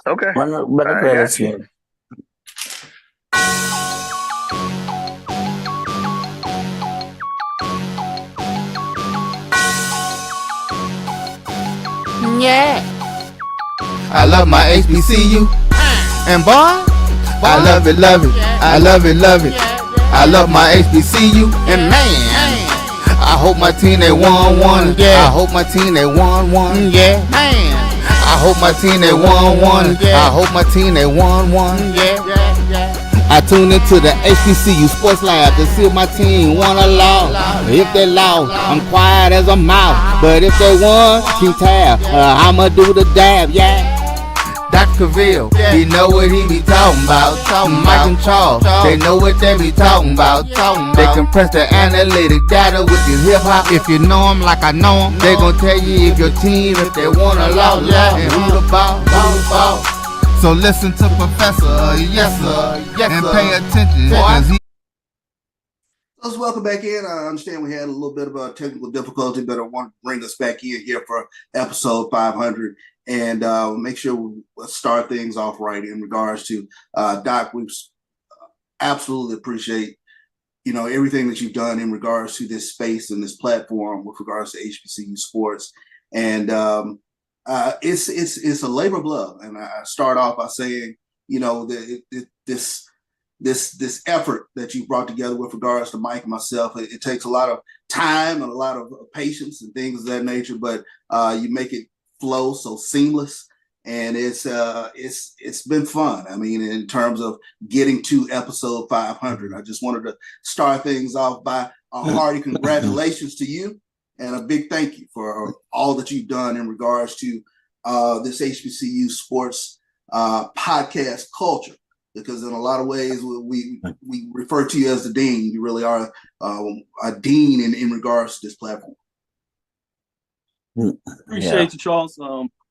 Okay. Buenas I got you. creación. Yeah. I love my HBCU, and boy, I love it, love it. I love it, love it. I love my HBCU, and man, I hope my team they won one. Yeah. I hope my team they won one. Yeah. Man, I hope my team they won one. I hope my team they won one. Yeah. I tune into the HBCU Sports Lab to see if my team won or lost. If they lost, I'm quiet as a mouse. But if they won, keep tab. I'ma do the dab, yeah. Dr. Cavil, he know what he be talking about. Mike and Charles, they know what they be talking about. They compress the analytic data with your hip hop. If you know them like I know them, they gon' tell you if your team, if they won or lost, and who the ball. So listen to Professor, yes sir, and pay attention. Let's welcome back in. I understand we had a little bit of a technical difficulty, but I want to bring us back in here for episode 500 and make sure we start things off right in regards to Doc. We absolutely appreciate everything that you've done in regards to this space and this platform with regards to HBCU sports, and it's a labor of love. And I start off by saying, this effort that you brought together with regards to Mike and myself, it takes a lot of time and a lot of patience and things of that nature, but you make it flow so seamless, and it's been fun. I mean, in terms of getting to episode 500, I just wanted to start things off by a hearty congratulations to you and a big thank you for all that you've done in regards to this HBCU sports podcast culture. Because in a lot of ways, we refer to you as the dean. You really are a dean in regards to this platform. Appreciate you, Charles.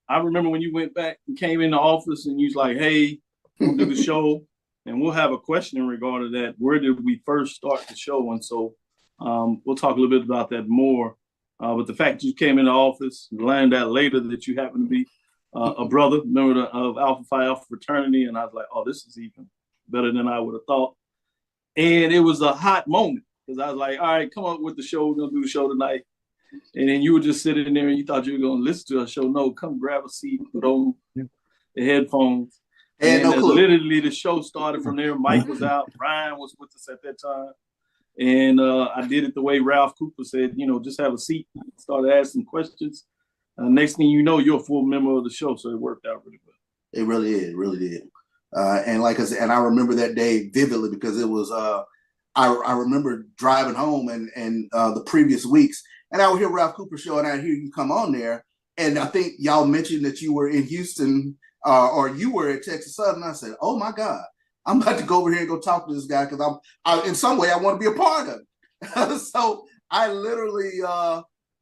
I remember when you went back and came in the office and you was like, hey, we'll do the show. And we'll have a question in regard to that. Where did we first start the show? And so we'll talk a little bit about that more. But the fact that you came in the office, learned that later that you happen to be a brother, member of Alpha Phi Alpha fraternity. And I was like, oh, this is even better than I would have thought. And it was a hot moment because I was like, all right, come up with the show. We're going to do the show tonight. And then you were just sitting there and you thought you were going to listen to a show. No, come grab a seat, put on the headphones. And literally the show started from there. Mike was out. Ryan was with us at that time. And I did it the way Ralph Cooper said, just have a seat. Started asking questions. Next thing you know, you're a full member of the show. So it worked out really well. It really did. And like I said, and I remember that day vividly because it was, I remember driving home and the previous weeks, and I would hear Ralph Cooper show and I'd hear you come on there. And I think y'all mentioned that you were in Houston or you were at Texas Southern. I said, oh my God, I'm about to go over here and go talk to this guy because in some way I want to be a part of it. So I literally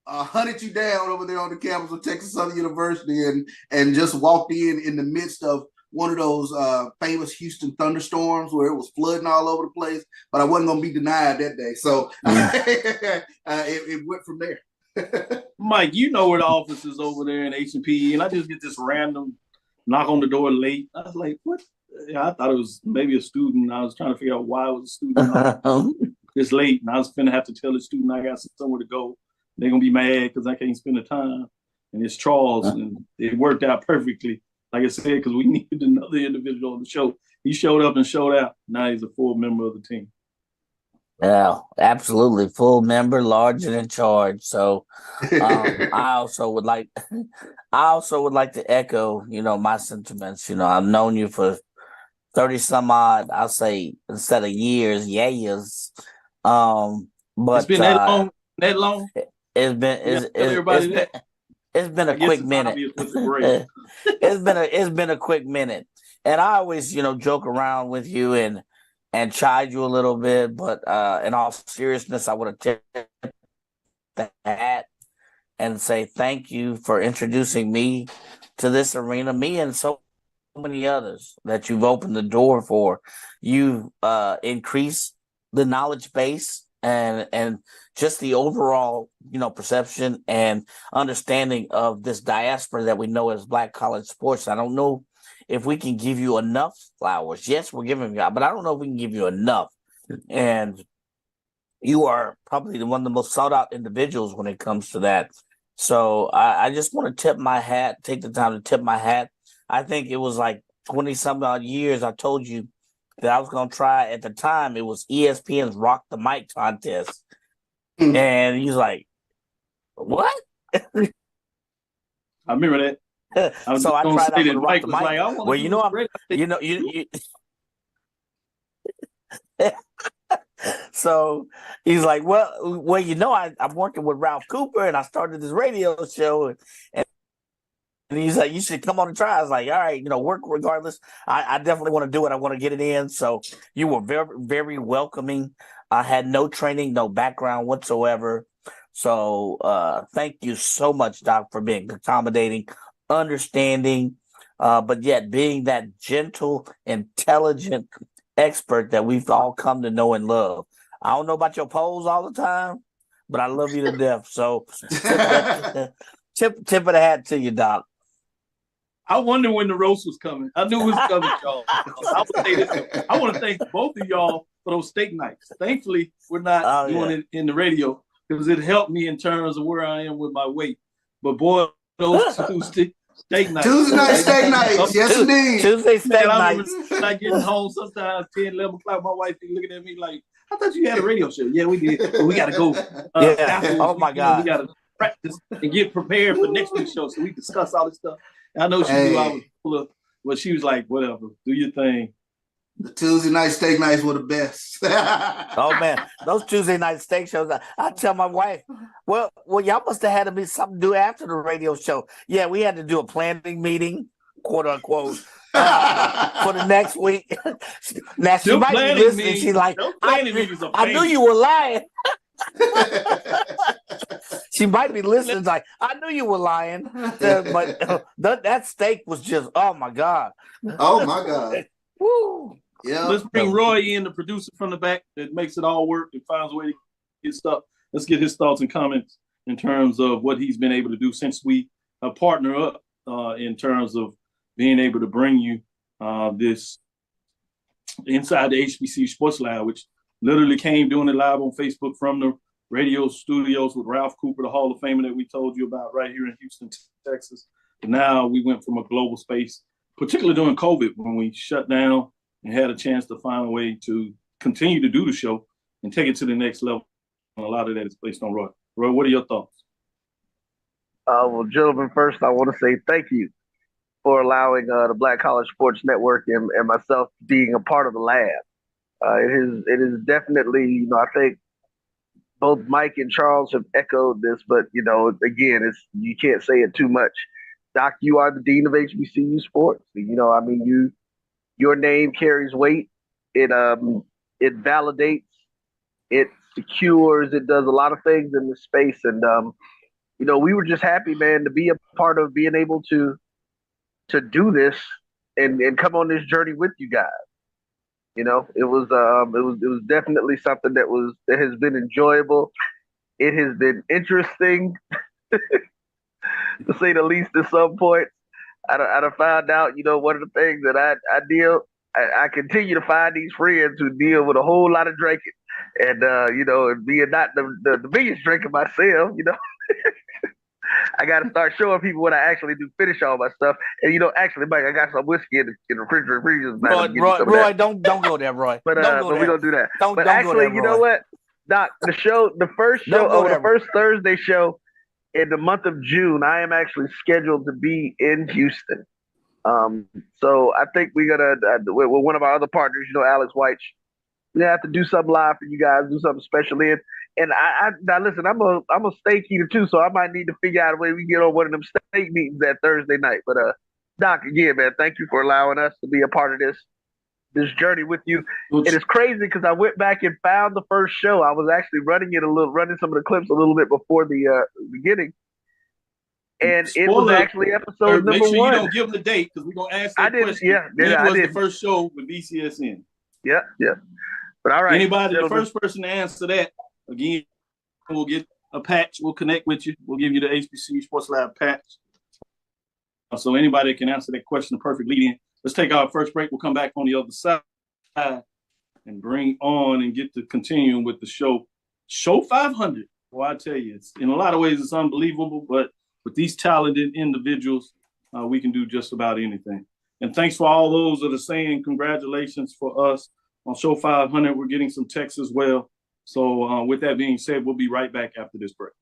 hunted you down over there on the campus of Texas Southern University and just walked in the midst of one of those famous Houston thunderstorms where it was flooding all over the place, but I wasn't going to be denied that day. So it went from there. Mike, you know where the office is over there in H&P, and I just get this random knock on the door late. I was like, what? I thought it was maybe a student. I was trying to figure out why it was a student this late, and I was finna have to tell the student I got somewhere to go. They're going to be mad because I can't spend the time. And it's Charles, and it worked out perfectly. Like I said, because we needed another individual on the show. He showed up and showed out. Now he's a full member of the team. Yeah, absolutely. Full member, large and in charge. So I also would like to echo, my sentiments. I've known you for 30 some odd, I'll say, instead of years. But it's been that long. It's been a quick minute. It's been a quick minute. And I always, joke around with you and chide you a little bit, but in all seriousness, I would have tipped the hat and say thank you for introducing me to this arena, me and so many others that you've opened the door for. You increase the knowledge base and just the overall, perception and understanding of this diaspora that we know as Black college sports. I don't know if we can give you enough flowers. Yes, we're giving you, but I don't know if we can give you enough. And you are probably one of the most sought out individuals when it comes to that. So I just want to take the time to tip my hat. I think it was like 20 some odd years. I told you that I was going to try. At the time, it was ESPN's Rock the Mic contest. And he's like, what? I remember that. So I tried out for the Rock the Mic. Like, well, you. So he's like, well, I'm working with Ralph Cooper, and I started this radio show, and he's like, you should come on and try. I was like, all right, work regardless. I definitely want to do it. I want to get it in. So you were very, very welcoming. I had no training, no background whatsoever. So thank you so much, Doc, for being accommodating, understanding, but yet being that gentle, intelligent expert that we've all come to know and love. I don't know about your polls all the time, but I love you to death. So tip of the hat to you, Doc. I wonder when the roast was coming. I knew it was coming, y'all. I want to thank both of y'all for those steak nights. Thankfully, we're not doing it in the radio because it helped me in terms of where I am with my weight. But boy, those Tuesday steak nights. Tuesday night steak nights. Yes, indeed. Tuesday steak nights. I getting home sometimes 10, 11 o'clock. My wife be looking at me like, I thought you had a radio show. Yeah, we did. But we got to go. Oh, my God. We got to practice and get prepared for next week's show so we discuss all this stuff. I know she knew I was full of, but she was like, whatever, do your thing. The Tuesday night steak nights were the best. Oh, man. Those Tuesday night steak shows, I tell my wife, well, y'all must have had to be something to do after the radio show. Yeah, we had to do a planning meeting, quote unquote, for the next week. Now, she might be listening. She's like, I knew you were lying. She might be listening like, I knew you were lying. But that steak was just, oh, my God. Oh, my God. Woo. Yeah. Let's bring Roy in, the producer from the back that makes it all work and finds a way to get stuff. Let's get his thoughts and comments in terms of what he's been able to do since we partner up in terms of being able to bring you this inside the HBCU Sports Lab, which literally came doing it live on Facebook from the radio studios with Ralph Cooper, the Hall of Famer that we told you about right here in Houston, Texas. But now we went from a global space, particularly during COVID when we shut down and had a chance to find a way to continue to do the show and take it to the next level. And a lot of that is based on Roy. Roy, what are your thoughts? Well, gentlemen, first I want to say thank you for allowing the Black College Sports Network and myself being a part of the lab. It is definitely, I think both Mike and Charles have echoed this, but, again, you can't say it too much. Doc, you are the dean of HBCU sports. Your name carries weight. It validates, it secures, it does a lot of things in this space. And, we were just happy, man, to be a part of being able to do this and come on this journey with you guys. It was definitely something that has been enjoyable. It has been interesting, to say the least. At some point, I found out, one of the things that I continue to find these friends who deal with a whole lot of drinking, and and being not the biggest drinker myself, I got to start showing people what I actually do finish all my stuff. And, actually, Mike, I got some whiskey in the refrigerator. Roy, don't go there, Roy. But we don't do that. Don't actually, go there, you know what, Doc, the first Thursday show in the month of June, I am actually scheduled to be in Houston. So I think we're going to, with one of our other partners, Alex White, we have to do something live for you guys, do something special in. And now listen, I'm a steak eater too, so I might need to figure out a way we can get on one of them steak meetings that Thursday night. But Doc, again, man, thank you for allowing us to be a part of this journey with you. It is crazy because I went back and found the first show. I was actually running some of the clips a little bit before the beginning. And it was actually episode number 1. Make sure you don't give them the date because we're going to ask that question. It was the first show with BCSN. Yeah. But all right. Anybody, the first person to answer that, again, we'll get a patch. We'll connect with you. We'll give you the HBCU Sports Lab patch. So anybody that can answer that question, the perfect lead-in. let's take our first break. We'll come back on the other side and bring on and get to continuing with the show. Show 500. Well, I tell you, it's in a lot of ways it's unbelievable, but with these talented individuals, we can do just about anything. And thanks for all those that are saying congratulations for us on Show 500. We're getting some texts as well. So with that being said, we'll be right back after this break.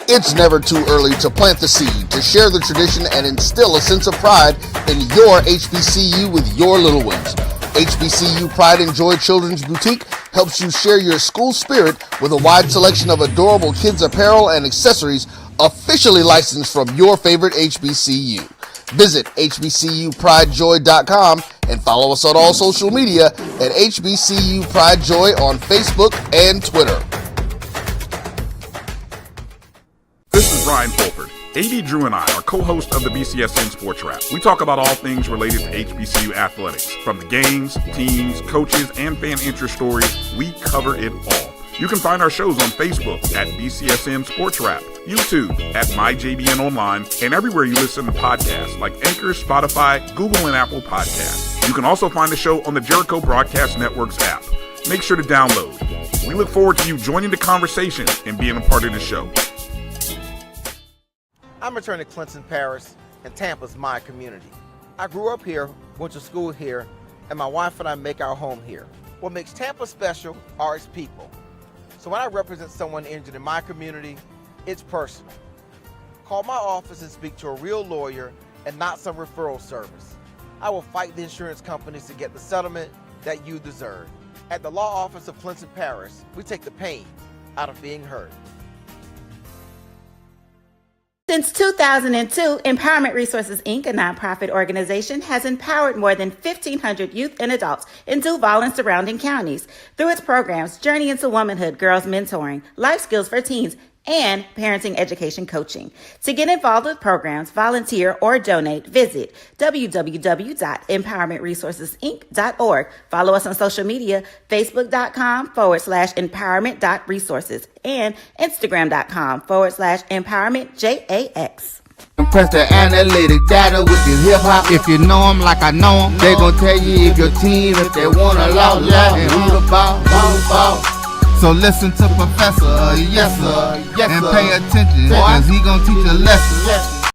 It's never too early to plant the seed, to share the tradition, and instill a sense of pride in your HBCU with your little ones. HBCU Pride and Joy Children's Boutique helps you share your school spirit with a wide selection of adorable kids apparel and accessories officially licensed from your favorite HBCU. Visit hbcupridejoy.com and follow us on all social media at HBCU Pride Joy on Facebook and Twitter. This is Brian Fulford. AD Drew and I are co-hosts of the BCSN Sports Wrap. We talk about all things related to HBCU athletics. From the games, teams, coaches, and fan interest stories, we cover it all. You can find our shows on Facebook at BCSN Sports Wrap, YouTube at MyJBN Online, and everywhere you listen to podcasts like Anchor, Spotify, Google, and Apple Podcasts. You can also find the show on the Jericho Broadcast Network's app. Make sure to download. We look forward to you joining the conversation and being a part of the show. I'm returning to Clinton Paris, and Tampa's my community. I grew up here, went to school here, and my wife and I make our home here. What makes Tampa special are its people. So when I represent someone injured in my community, it's personal. Call my office and speak to a real lawyer and not some referral service. I will fight the insurance companies to get the settlement that you deserve. At the law office of Clinton Paris, we take the pain out of being heard. Since 2002, Empowerment Resources, Inc., a nonprofit organization, has empowered more than 1,500 youth and adults in Duval and surrounding counties through its programs Journey into Womanhood, Girls Mentoring, Life Skills for Teens, and Parenting Education Coaching. To get involved with programs, volunteer, or donate, visit www.empowermentresourcesinc.org. Follow us on social media, facebook.com/empowerment.resources and instagram.com/empowermentjax. Press the analytic data with your hip hop. If you know them like I know them, they gon' tell you if your team, if they wanna law, and who the ball. So listen to Professor, yes sir, and pay attention, cause he gon' teach a lesson.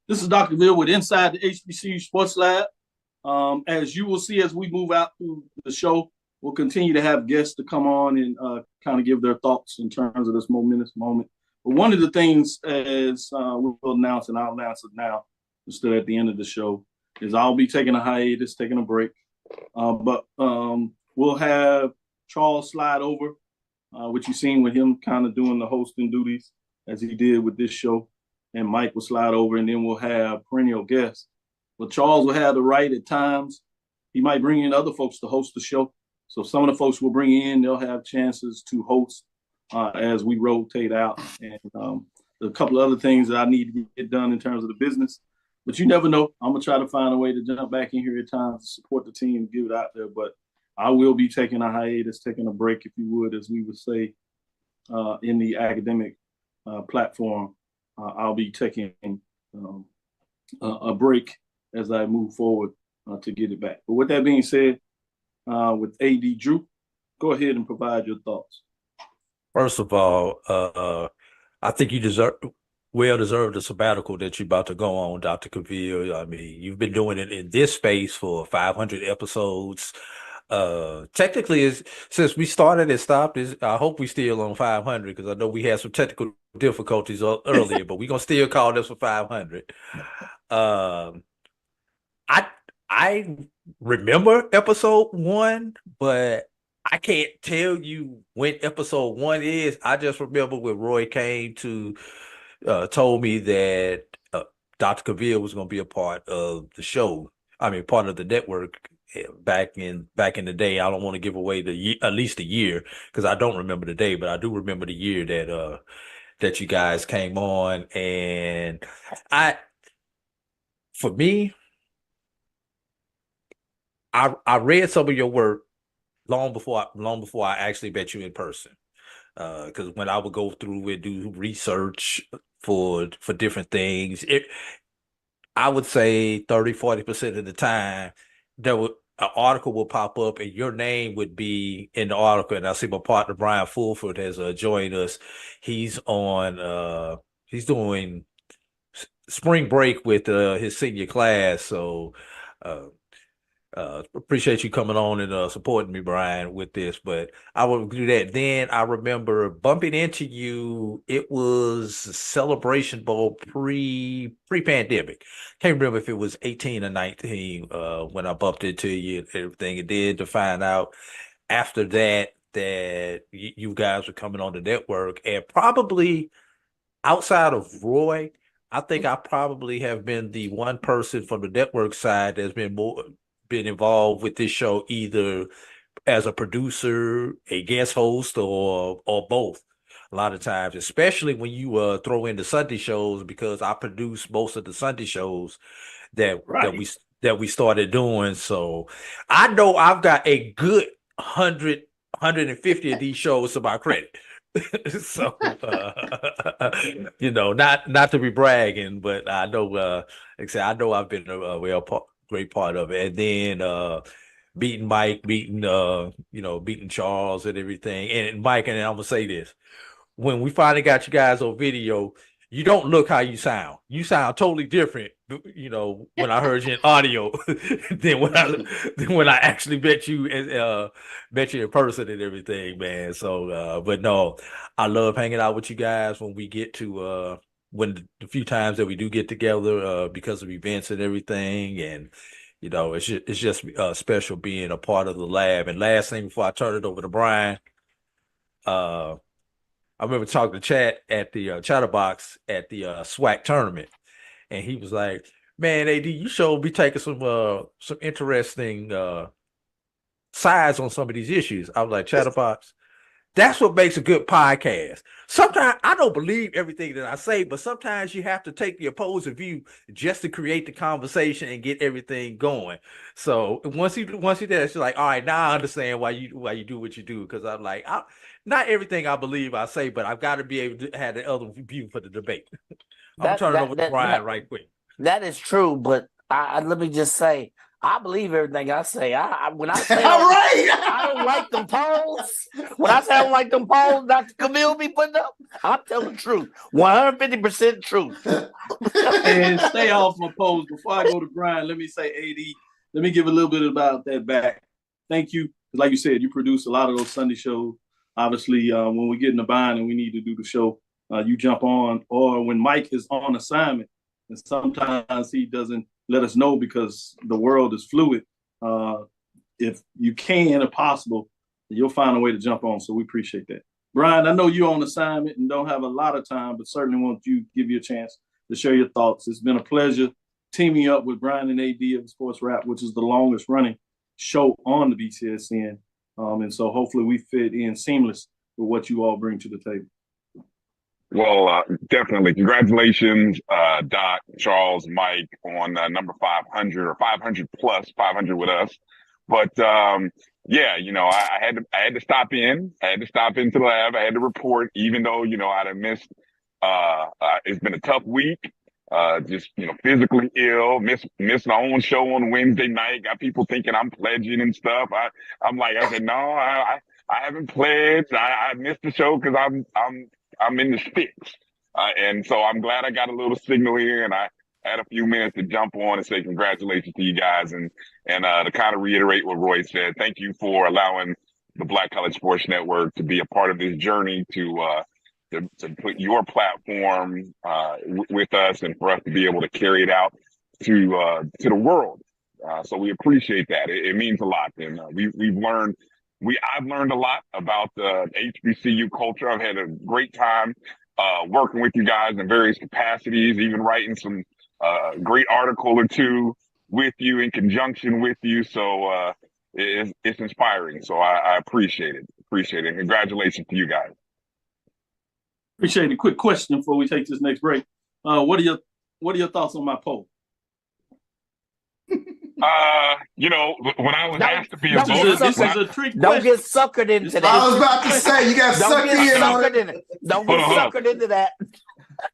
This is Dr. Cavil with Inside the HBCU Sports Lab. As you will see as we move out through the show, we'll continue to have guests to come on and kind of give their thoughts in terms of this momentous moment. But one of the things, as we'll announce, and I'll announce it now instead at the end of the show, is I'll be taking a hiatus, taking a break. But we'll have Charles slide over, which you've seen with him kind of doing the hosting duties as he did with this show. And Mike will slide over, and then we'll have perennial guests. But Charles will have the right at times. He might bring in other folks to host the show. So some of the folks we'll bring in, they'll have chances to host as we rotate out. And a couple of other things that I need to get done in terms of the business. But you never know. I'm going to try to find a way to jump back in here at times to support the team, give it out there. But I will be taking a hiatus, taking a break, if you would, as we would say in the academic platform. I'll be taking a break as I move forward to get it back. But with that being said, with AD Drew, go ahead and provide your thoughts. First of all, I think you deserve the sabbatical that you're about to go on, Dr. Cavil. I mean, you've been doing it in this space for 500 episodes. Technically, since we started and stopped, I hope we still on 500 because I know we had some technical difficulties earlier, but we're gonna still call this for 500. I remember episode 1, but I can't tell you when episode 1 is. I just remember when Roy came to told me that Dr. Cavil was going to be a part of the show. I mean, part of the network back in the day. I don't want to give away at least the year because I don't remember the day, but I do remember the year that you guys came on. And for me, I read some of your work long before I actually met you in person. Because when I would go through and do research for different things, I would say 30-40% of the time, an article will pop up and your name would be in the article. And I see my partner Brian Fulford has joined us. He's he's doing spring break with his senior class. So appreciate you coming on and supporting me, Brian, with this. But I will do that. Then I remember bumping into you. It was Celebration Bowl pre-pandemic. Can't remember if it was 18 or 19 when I bumped into you and everything. And then to find out after that you guys were coming on the network, and probably outside of Roy, I think I probably have been the one person from the network side that's been involved with this show, either as a producer, a guest host, or both. A lot of times, especially when you throw in the Sunday shows, because I produce most of the Sunday shows that we started doing. So I know I've got a good 150 of these shows to my credit. So not to be bragging, but I know like I said, I know I've been a great part of it. And then beating Mike, beating Charles and everything. And Mike, and I'm gonna say this: when we finally got you guys on video, you don't look how you sound. You sound totally different, when I heard you in audio than when I actually met you in person and everything, man. So but no, I love hanging out with you guys when we get to when the few times that we do get together because of events and everything. And it's just special being a part of the lab. And last thing before I turn it over to Brian, I remember talking to Chad at the Chatterbox at the SWAC tournament, and he was like, "Man, AD, you sure be taking some interesting sides on some of these issues." I was like, "Chatterbox, that's what makes a good podcast." Sometimes I don't believe everything that I say, but sometimes you have to take the opposing view just to create the conversation and get everything going. So once he did, it's like, all right, now I understand why you do what you do. Because I'm like, not everything I believe I say, but I've got to be able to have the other view for the debate. I'm turning over to Brian right quick. That is true, but let me just say, I believe everything I say. When I say I don't like them polls, when I say I don't like them polls Dr. Cavil be putting up, I'm telling the truth. 150% truth. And stay off my polls. Before I go to Brian, let me say, AD, let me give a little bit about that back. Thank you. Like you said, you produce a lot of those Sunday shows. Obviously, when we get in the bind and we need to do the show, you jump on. Or when Mike is on assignment, and sometimes he doesn't let us know because the world is fluid. If you can, if possible, you'll find a way to jump on. So we appreciate that. Brian, I know you're on assignment and don't have a lot of time, but certainly want to give you a chance to share your thoughts. It's been a pleasure teaming up with Brian and AD of Sports Rap, which is the longest running show on the BCSN. And so hopefully we fit in seamless with what you all bring to the table. Well, definitely. Congratulations, Doc, Charles, Mike, on number 500 or 500 plus 500 with us. But yeah, I had to stop in. I had to stop into the lab. I had to report, even though I'd have missed. It's been a tough week. Just physically ill. Missed my own show on Wednesday night. Got people thinking I'm pledging and stuff. I said no. I haven't pledged. I missed the show because I'm in the sticks. And so I'm glad I got a little signal here, and I had a few minutes to jump on and say congratulations to you guys, and to kind of reiterate what Roy said. Thank you for allowing the Black College Sports Network to be a part of this journey to put your platform with us, and for us to be able to carry it out to the world. So we appreciate that. It means a lot, and I've learned a lot about the HBCU culture. I've had a great time working with you guys in various capacities, even writing some great article or two with you in conjunction with you. So it's inspiring. So I appreciate it. And congratulations to you guys. Appreciate it. Quick question before we take this next break. What are your thoughts on my poll? When I was asked to be a voter, this is a trick question. Don't get suckered into that. I was about to say, you got sucked in on it. Don't get suckered into that.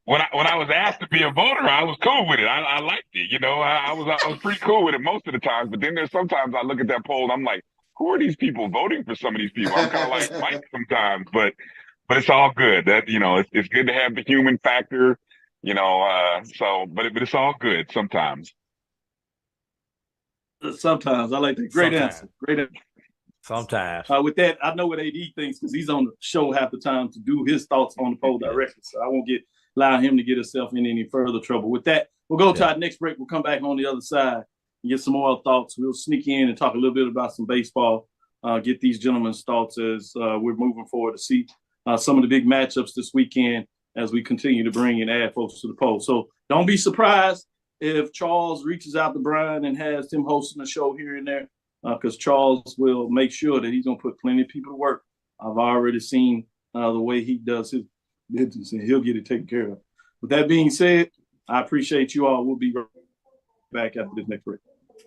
when I was asked to be a voter, I was cool with it. I liked it. You know, I was pretty cool with it most of the times. But then there's sometimes I look at that poll and I'm like, who are these people voting for? Some of these people, I'm kind of like Mike sometimes, but it's all good. That it's good to have the human factor. But it's all good sometimes. Sometimes I like that. Great Sometimes. answer. Great answer. Sometimes. With that, I know what AD thinks because he's on the show half the time to do his thoughts on the poll directly. So I won't allow him to get himself in any further trouble. With that, we'll go to our next break. We'll come back on the other side and get some more thoughts. We'll sneak in and talk a little bit about some baseball. Get these gentlemen's thoughts as we're moving forward to see some of the big matchups this weekend as we continue to bring and add folks to the poll. So don't be surprised if Charles reaches out to Brian and has him hosting a show here and there, because Charles will make sure that he's going to put plenty of people to work. I've already seen the way he does his business, and he'll get it taken care of. With that being said, I appreciate you all. We'll be right back after this next break.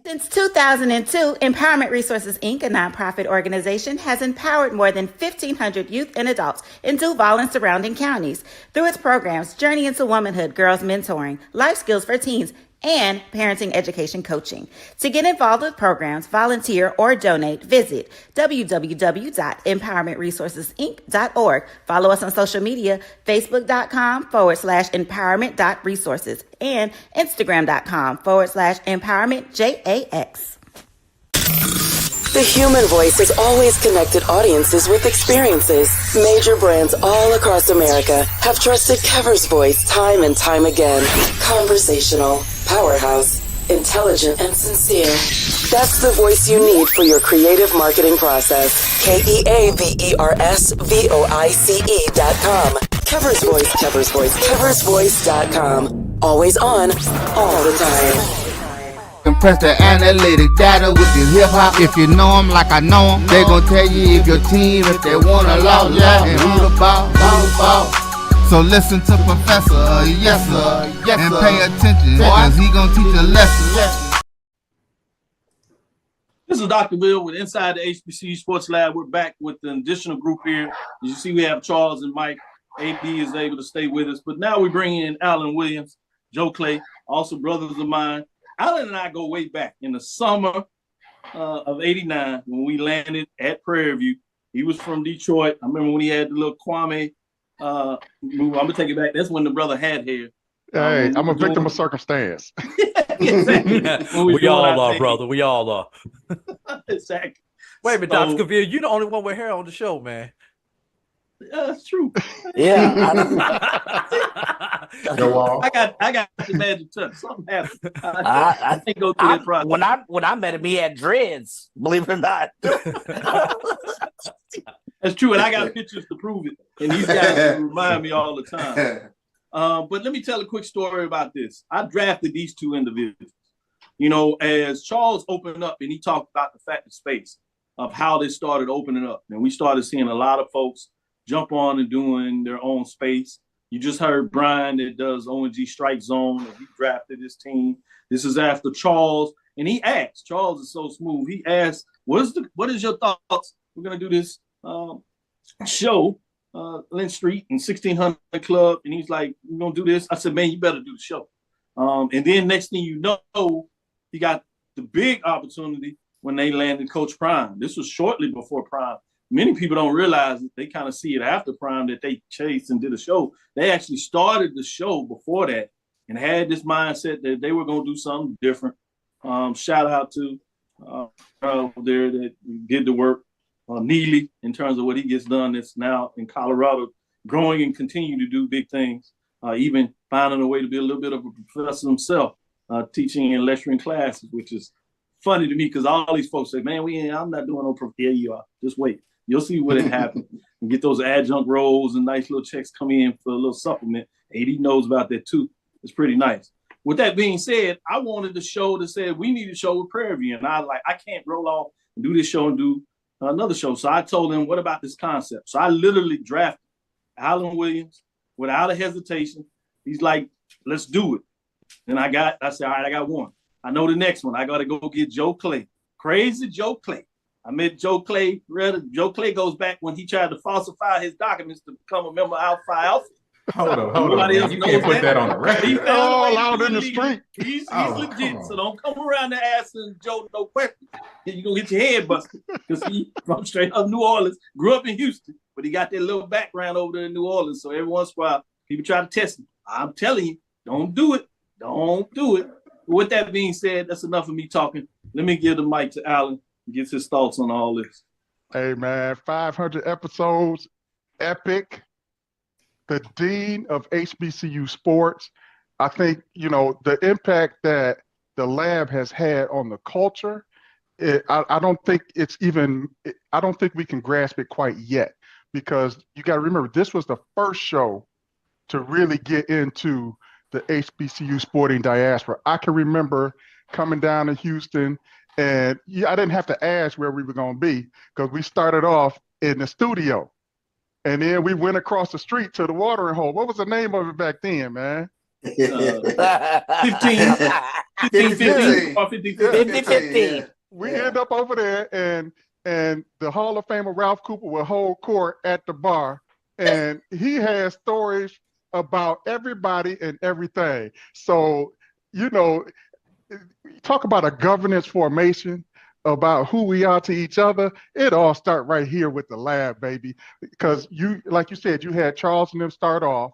Since 2002, Empowerment Resources, Inc., a nonprofit organization, has empowered more than 1,500 youth and adults in Duval and surrounding counties through its programs Journey into Womanhood, Girls Mentoring, Life Skills for Teens, and parenting education coaching. To get involved with programs, volunteer, or donate, visit www.empowermentresourcesinc.org. Follow us on social media, facebook.com/empowerment.resources and instagram.com/empowermentjax. The human voice has always connected audiences with experiences. Major brands all across America have trusted Cavil's voice time and time again. Conversational, powerhouse, intelligent, and sincere. That's the voice you need for your creative marketing process. KeaversVoice.com. Cavil's Voice, Cavil's Voice, CavilsVoice.com. Always on, all the time. Compress the analytic data with the hip hop. If you know them like I know them, they gon' tell you if your team, if they wanna loud, and who the ball. So listen to Professor, yes sir, and pay attention, cause he gon' teach a lesson. This is Dr. Bill with Inside the HBCU Sports Lab. We're back with an additional group here. As you see, we have Charles and Mike. AD is able to stay with us, but now we bring in Alan Williams, Joe Clay, also brothers of mine. Alan and I go way back in the summer of '89 when we landed at Prairie View. He was from Detroit. I remember when he had the little Kwame move. I'm gonna take it back. That's when the brother had hair. Hey, I'm a victim of circumstance. Exactly. We all are, brother. We all are. Exactly. Wait a minute, Dr. Cavil, you're the only one with hair on the show, man. That's true. Yeah. I got the magic touch. Something happened. I think go through that process. When I met him, he had dreads. Believe it or not. That's true, and I got pictures to prove it. And these guys remind me all the time. But let me tell a quick story about this. I drafted these two individuals. You know, as Charles opened up and he talked about the fact of space of how they started opening up, and we started seeing a lot of folks jump on and doing their own space. You just heard Brian that does ONG Strike Zone, and he drafted his team. This is after Charles, and he asked, Charles is so smooth, he asked, what is your thoughts? We're going to do this show, Lynch Street and 1600 Club, and he's like, we're going to do this. I said, man, you better do the show. And then next thing you know, he got the big opportunity when they landed Coach Prime. This was shortly before Prime. Many people don't realize it. They kind of see it after Prime that they chased and did a show. They actually started the show before that and had this mindset that they were going to do something different. Shout out to there that did the work, Neely, in terms of what he gets done. That's now in Colorado, growing and continuing to do big things, even finding a way to be a little bit of a professor himself, teaching and lecturing classes, which is funny to me because all these folks say, man, I'm not doing no prof. Yeah, you are. Just wait. You'll see what it happens and get those adjunct roles and nice little checks come in for a little supplement. AD knows about that too. It's pretty nice. With that being said, I wanted the show to say we need a show with Prairie View. And I can't roll off and do this show and do another show. So I told him, what about this concept? So I literally drafted Alan Williams without a hesitation. He's like, let's do it. And I said, all right, I got one. I know the next one. I got to go get Joe Clay. Crazy Joe Clay. I met Joe Clay. Joe Clay goes back when he tried to falsify his documents to become a member of Alpha Alpha. Hold on, Nobody man. else You knows can't put that. that on the He record. found a way All to out do in it the legally. street. He's Oh, come legit, so on. don't come around there asking Joe no questions. You're gonna get your head busted because he from straight up New Orleans, grew up in Houston, but he got that little background over there in New Orleans. So every once in a while, people try to test him. I'm telling you, don't do it. Don't do it. With that being said, that's enough of me talking. Let me give the mic to Alan and get his thoughts on all this. Hey, man, 500 episodes, epic. The dean of HBCU sports. I think, the impact that the lab has had on the culture, I don't think I don't think we can grasp it quite yet, because you got to remember, this was the first show to really get into the HBCU sporting diaspora. I can remember coming down to Houston, and I didn't have to ask where we were going to be, because we started off in the studio. And then we went across the street to the watering hole. What was the name of it back then, man? 15, 50-50. We end up over there, and the Hall of Famer Ralph Cooper will hold court at the bar, and he has stories about everybody and everything. So, talk about a governance formation, about who we are to each other. It all start right here with the lab, baby. Because like you said, you had Charles and them start off,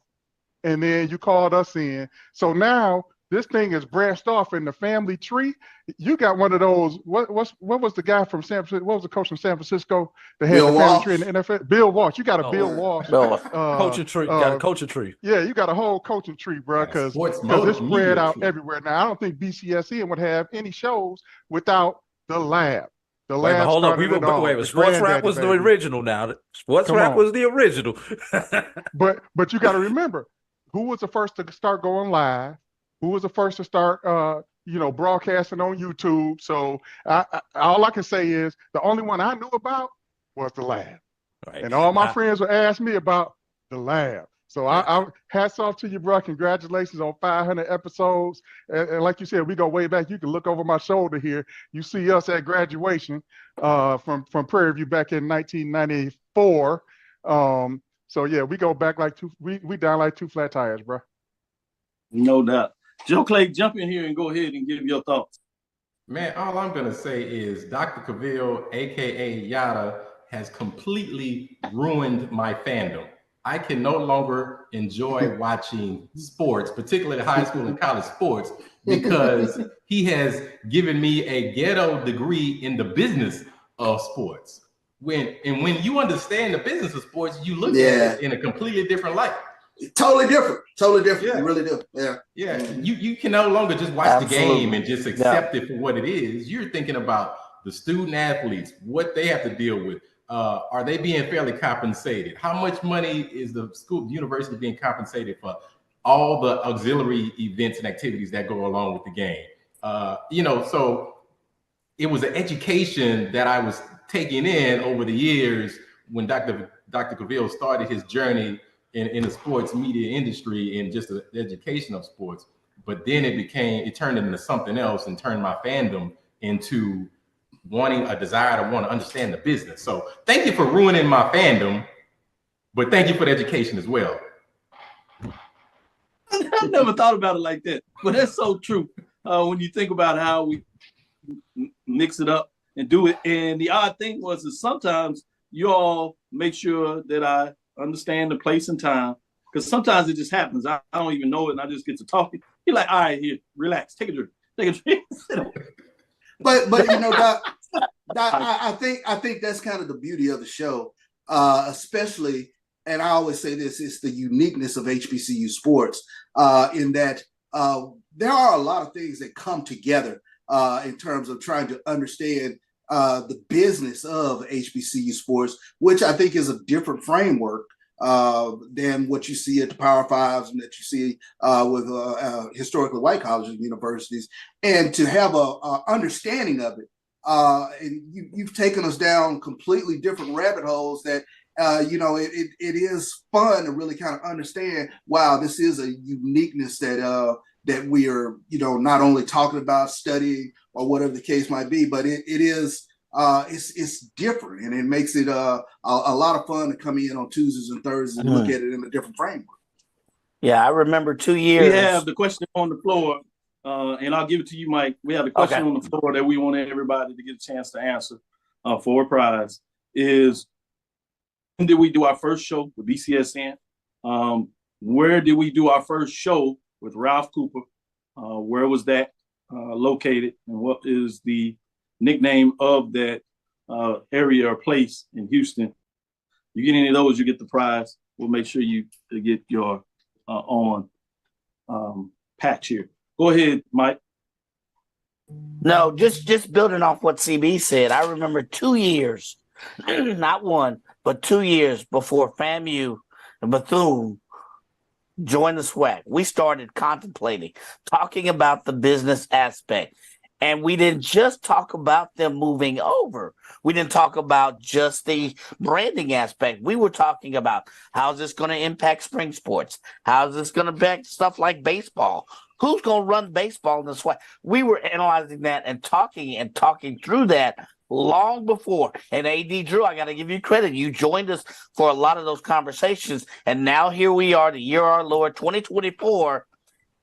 and then you called us in. So now this thing is branched off in the family tree. You got one of those. What was the guy from San Francisco? What was the coach from San Francisco that had Bill the family Walsh. tree in the NFL? Bill Walsh. You got a Bill Walsh. Coaching tree. Got a coaching tree. Yeah, you got a whole coaching tree, bro, because Sports it's spread out tree. everywhere. Now, I don't think BCSN would have any shows without the lab. The Wait, lab hold up. started it all. Wait, The Sports Rap granddaddy, was the baby. original now. Sports Come Rap on. was the original. But you got to remember, who was the first to start going live? Who was the first to start, broadcasting on YouTube? So all I can say is the only one I knew about was the lab. Right. And all my friends would ask me about the lab. So I hats off to you, bro. Congratulations on 500 episodes. And like you said, we go way back. You can look over my shoulder here. You see us at graduation from Prairie View back in 1994. So yeah, we go back like we down like two flat tires, bro. No doubt. Joe Clay, jump in here and go ahead and give your thoughts. Man, all I'm going to say is Dr. Cavil, a.k.a. Yada, has completely ruined my fandom. I can no longer enjoy watching sports, particularly high school and college sports, because he has given me a ghetto degree in the business of sports. When you understand the business of sports, you look at it in a completely different light. Totally different. Yeah. You really do. Yeah. You can no longer just watch the game and just accept it for what it is. You're thinking about the student athletes, what they have to deal with. Are they being fairly compensated? How much money is the university being compensated for all the auxiliary events and activities that go along with the game? So it was an education that I was taking in over the years when Dr. Cavil started his journey in the sports media industry and just the education of sports. But then it turned into something else and turned my fandom into wanting a desire to want to understand the business. So thank you for ruining my fandom, but thank you for the education as well. I never thought about it like that, but that's so true. When you think about how we mix it up and do it. And the odd thing was that sometimes you all make sure that I understand the place and time, because sometimes it just happens. I don't even know it, and I just get to talking. You're like, all right, here, relax, take a drink. But Doc, I think that's kind of the beauty of the show, especially. And I always say this: it's the uniqueness of HBCU sports, in that there are a lot of things that come together in terms of trying to understand the business of HBCU sports, which I think is a different framework than what you see at the Power Fives and that you see with historically white colleges and universities. And to have a understanding of it, and you've taken us down completely different rabbit holes that it is fun to really kind of understand, wow, this is a uniqueness that we are, not only talking about, studying, or whatever the case might be, but it is it's different, and it makes it a lot of fun to come in on Tuesdays and Thursdays and look at it in a different framework. Yeah, I remember 2 years. We have the question on the floor, and I'll give it to you, Mike. We have a question on the floor that we want everybody to get a chance to answer for a prize. Is when did we do our first show with BCSN? Where did we do our first show with Ralph Cooper? Where was that located? And what is the nickname of that area or place in Houston? You get any of those, you get the prize. We'll make sure you get your on patch here. Go ahead, Mike. No, just building off what CB said. I remember 2 years, not one, but 2 years before FAMU and Bethune joined the SWAC. We started contemplating, talking about the business aspect. And we didn't just talk about them moving over. We didn't talk about just the branding aspect. We were talking about how's this going to impact spring sports? How's this going to impact stuff like baseball? Who's going to run baseball in the SWAC? We were analyzing that and talking through that long before. And AD Drew, I got to give you credit. You joined us for a lot of those conversations. And now here we are, the year of our Lord, 2024.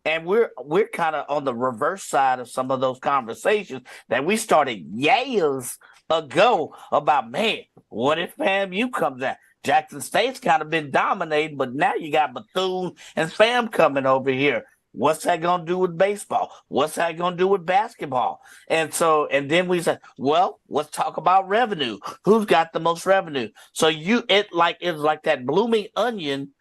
And we're kind of on the reverse side of some of those conversations that we started years ago about, man, what if FAMU comes out? Jackson State's kind of been dominating, but now you got Bethune and FAM coming over here. What's that going to do with baseball? What's that going to do with basketball? And then we said, well, let's talk about revenue. Who's got the most revenue? So it's like that blooming onion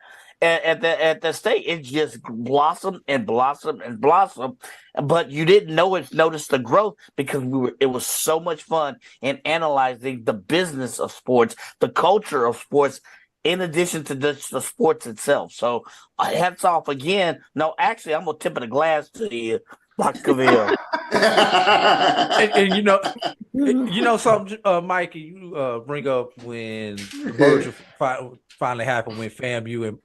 at the state. It just blossomed and blossomed and blossomed, but you didn't notice the growth because it was so much fun in analyzing the business of sports, the culture of sports, in addition to the sports itself. So hats off again. No, actually, I'm gonna tip of the glass to you, Dr. Cavil. and you know something, Mikey, you bring up when the merger finally happened when FAMU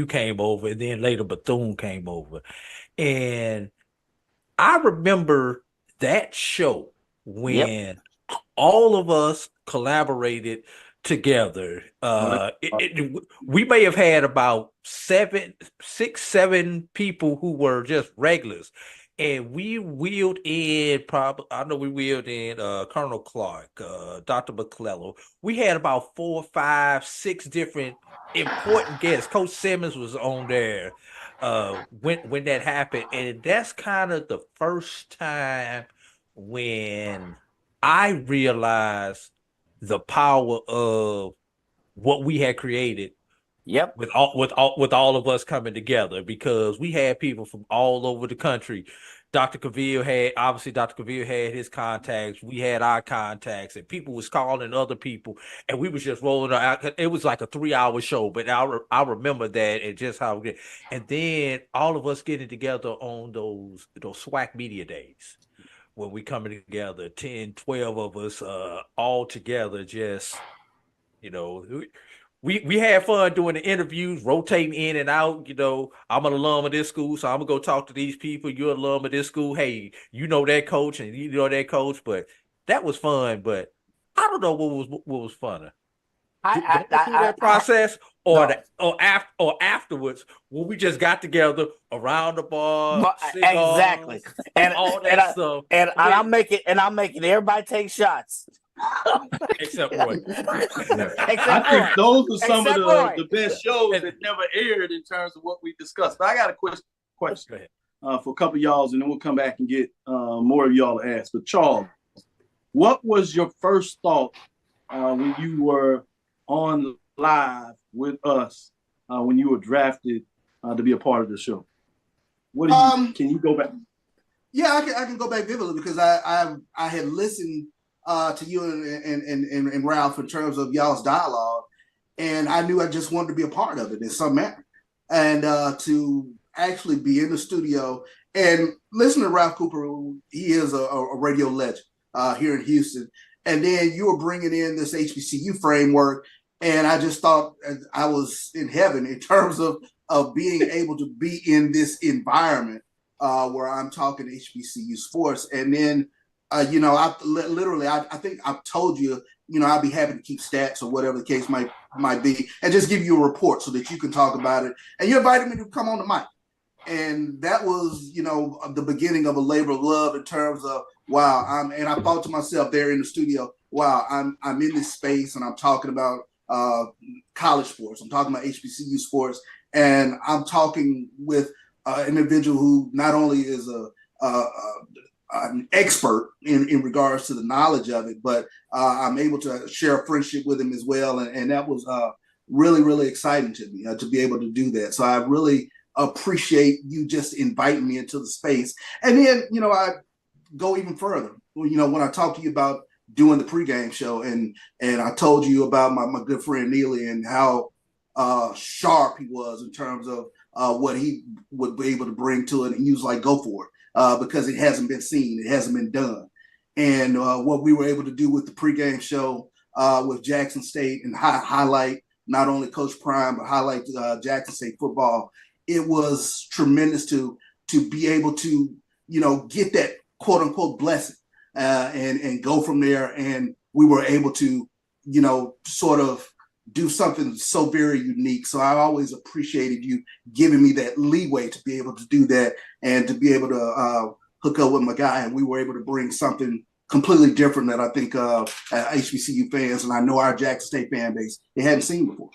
came over, and then later Bethune came over. And I remember that show when all of us collaborated together. We may have had about 6, 7 people who were just regulars. And we wheeled in Colonel Clark, Dr. McClellan. We had about 4, 5, 6 different important guests. Coach Simmons was on there when that happened. And that's kind of the first time when I realized the power of what we had created. Yep. With all of us coming together, because we had people from all over the country. Dr. Cavil had his contacts. We had our contacts, and people was calling other people, and we was just rolling out. It was like a 3-hour show, but I remember that and just how we did. And then all of us getting together on those SWAC media days when we coming together, 10, 12 of us all together, just, We had fun doing the interviews, rotating in and out. I'm an alum of this school, so I'm gonna go talk to these people. You're an alum of this school. Hey, you know that coach, and you know that coach. But that was fun. But I don't know what was funner. That process, or afterwards when we just got together around the bar, exactly, and all that stuff. And I'm making everybody take shots. Except Roy. I think those are some of the best shows that never aired in terms of what we discussed. But I got a question for a couple of y'all, and then we'll come back and get more of y'all to ask. But Charles, what was your first thought when you were on live with us when you were drafted to be a part of the show? What can you go back? Yeah, I can go back vividly because I had listened to you and Ralph in terms of y'all's dialogue, and I knew I just wanted to be a part of it in some manner, and to actually be in the studio and listen to Ralph Cooper. He is a radio legend here in Houston, and then you were bringing in this HBCU framework, and I just thought I was in heaven in terms of being able to be in this environment where I'm talking HBCU sports, and then. I think I've told you, I'd be happy to keep stats or whatever the case might might be, and just give you a report so that you can talk about it. And you invited me to come on the mic. And that was, the beginning of a labor of love in terms of, wow, and I thought to myself there in the studio, wow, I'm in this space and I'm talking about college sports. I'm talking about HBCU sports, and I'm talking with an individual who not only is an expert in regards to the knowledge of it, but I'm able to share a friendship with him as well. And that was really, really exciting to me to be able to do that. So I really appreciate you just inviting me into the space. And then, I go even further. When I talk to you about doing the pregame show, and I told you about my good friend Neely and how sharp he was in terms of what he would be able to bring to it, and he was like, go for it, because it hasn't been seen, it hasn't been done. And what we were able to do with the pregame show with Jackson State and highlight not only Coach Prime, but highlight Jackson State football, it was tremendous to be able to, get that quote unquote blessing and go from there. And we were able to, sort of do something so very unique. So I always appreciated you giving me that leeway to be able to do that and to be able to hook up with my guy. And we were able to bring something completely different that I think HBCU fans, and I know our Jackson State fan base, they hadn't seen before.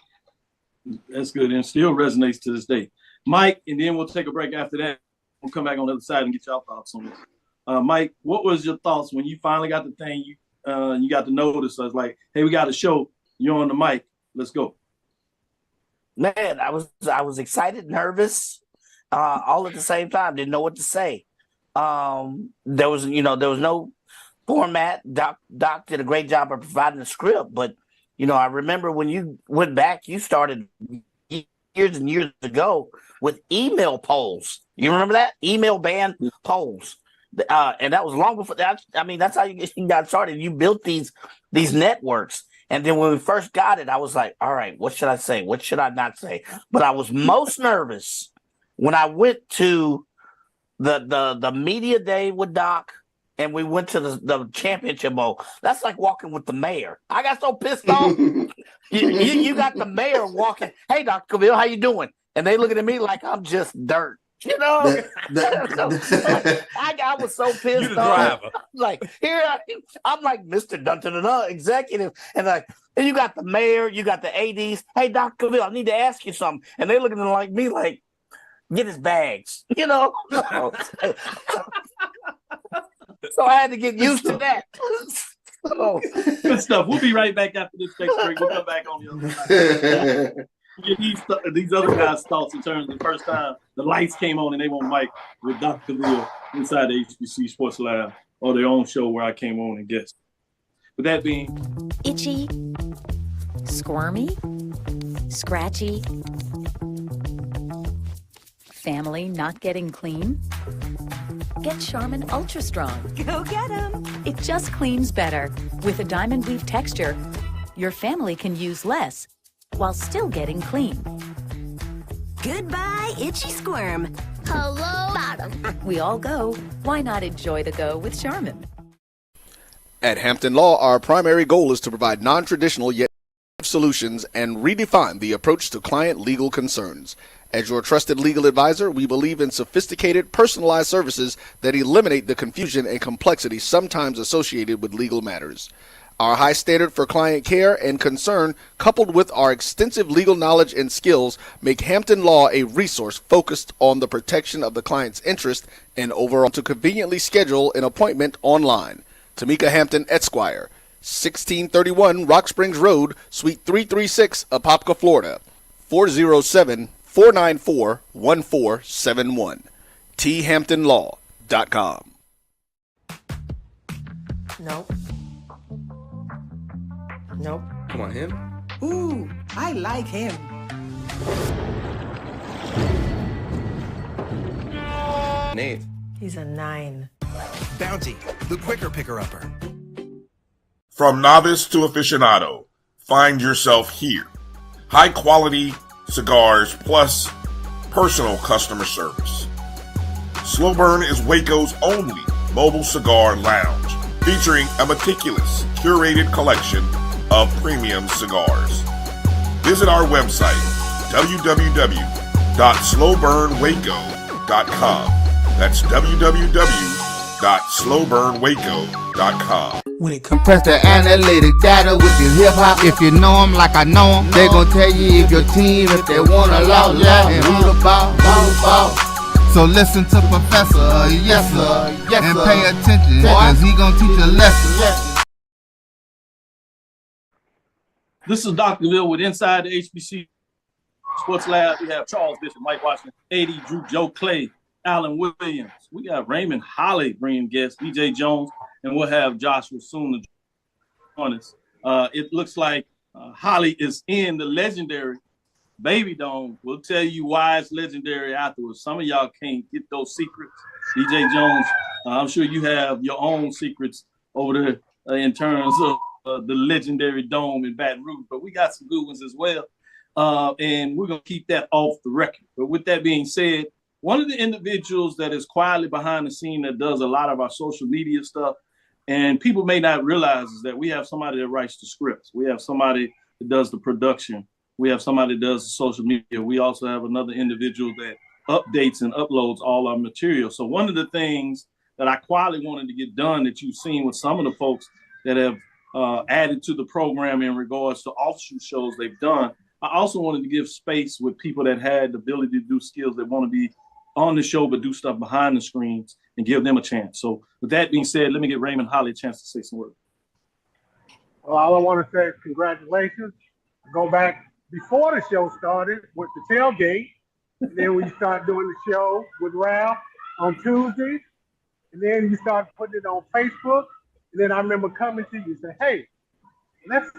That's good, and still resonates to this day. Mike, and then we'll take a break after that. We'll come back on the other side and get y'all thoughts on this. Mike, what was your thoughts when you finally got the thing, you got the notice? I was like, hey, we got a show. You're on the mic. Let's go. Man, I was excited, nervous, all at the same time. Didn't know what to say. There was no format. Doc did a great job of providing the script, but I remember when you went back, you started years and years ago with email polls. You remember that? Email ban polls. And that was long before that. I mean, that's how you got started. You built these networks. And then when we first got it, I was like, all right, what should I say? What should I not say? But I was most nervous when I went to the media day with Doc, and we went to the championship bowl. That's like walking with the mayor. I got so pissed off. you got the mayor walking. Hey, Dr. Cavil, how you doing? And they looking at me like I'm just dirt. I was so pissed off. Like I'm like Mr. Dun executive, and you got the mayor, you got the ADs. Hey, Dr. Cavil, I need to ask you something, and they looking at me like, get his bags, So I had to get used to that. Good stuff. We'll be right back after this next break. We'll come back on the other side. Get these other guys' thoughts in terms of the first time the lights came on and they won mic with Dr. Cavil inside the HBCU Sports Lab, or their own show where I came on and guest. With that being itchy, squirmy, scratchy, family not getting clean? Get Charmin Ultra Strong. Go get 'em. It just cleans better. With a diamond weave texture, your family can use less while still getting clean. Goodbye, itchy squirm. Hello, bottom. We all go. Why not enjoy the go with Charmin? At Hampton Law, our primary goal is to provide non-traditional yet solutions and redefine the approach to client legal concerns. As your trusted legal advisor, we believe in sophisticated, personalized services that eliminate the confusion and complexity sometimes associated with legal matters. Our high standard for client care and concern, coupled with our extensive legal knowledge and skills, make Hampton Law a resource focused on the protection of the client's interest and overall. To conveniently schedule an appointment online, Tamika Hampton Esquire, 1631 Rock Springs Road, Suite 336, Apopka, Florida, 407-494-1471. thamptonlaw.com. Nope. Nope. Come on, him? Ooh, I like him. Nate. He's a 9. Bounty, the quicker picker-upper. From novice to aficionado, find yourself here. High quality cigars plus personal customer service. Slow Burn is Waco's only mobile cigar lounge, featuring a meticulous, curated collection of premium cigars. Visit our website, www.slowburnwaco.com. That's www.slowburnwaco.com. When it compress the analytic data with your hip hop, if you know them like I know them, they gon' tell you if your team, if they want a lot, and who the ball. So listen to Professor, yes sir, and pay attention, cause he gon' teach a lesson. This is Dr. Cavil with Inside the HBCU Sports Lab. We have Charles Bishop, Mike Washington, AD Drew, Joe Clay, Alan Williams. We got Raymond Holly bringing guests, DJ Jones, and we'll have Joshua soon to join us. It looks like Holly is in the legendary Baby Dome. We'll tell you why it's legendary afterwards. Some of y'all can't get those secrets. DJ Jones, I'm sure you have your own secrets over there in terms of the legendary dome in Baton Rouge, but we got some good ones as well. And we're going to keep that off the record. But with that being said, one of the individuals that is quietly behind the scene that does a lot of our social media stuff, and people may not realize, is that we have somebody that writes the scripts. We have somebody that does the production. We have somebody that does the social media. We also have another individual that updates and uploads all our material. So one of the things that I quietly wanted to get done that you've seen with some of the folks that have added to the program in regards to offshoot shows they've done, I also wanted to give space with people that had the ability to do skills that want to be on the show but do stuff behind the screens and give them a chance. So with that being said, let me get Raymond Holly a chance to say some words. Well, all I want to say is congratulations. Go back before the show started with the tailgate. And then we started doing the show with Ralph on Tuesdays. And then you started putting it on Facebook. And then I remember coming to you and saying, hey, let's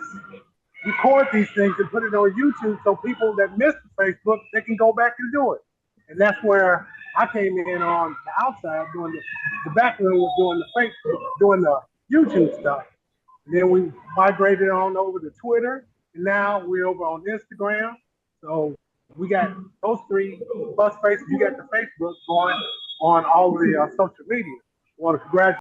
record these things and put it on YouTube so people that missed Facebook, they can go back and do it. And that's where I came in on the outside doing the back room was doing the Facebook, doing the YouTube stuff. And then we migrated on over to Twitter. And now we're over on Instagram. So we got those three plus Facebook. You got the Facebook going on all the social media. I want to congratulate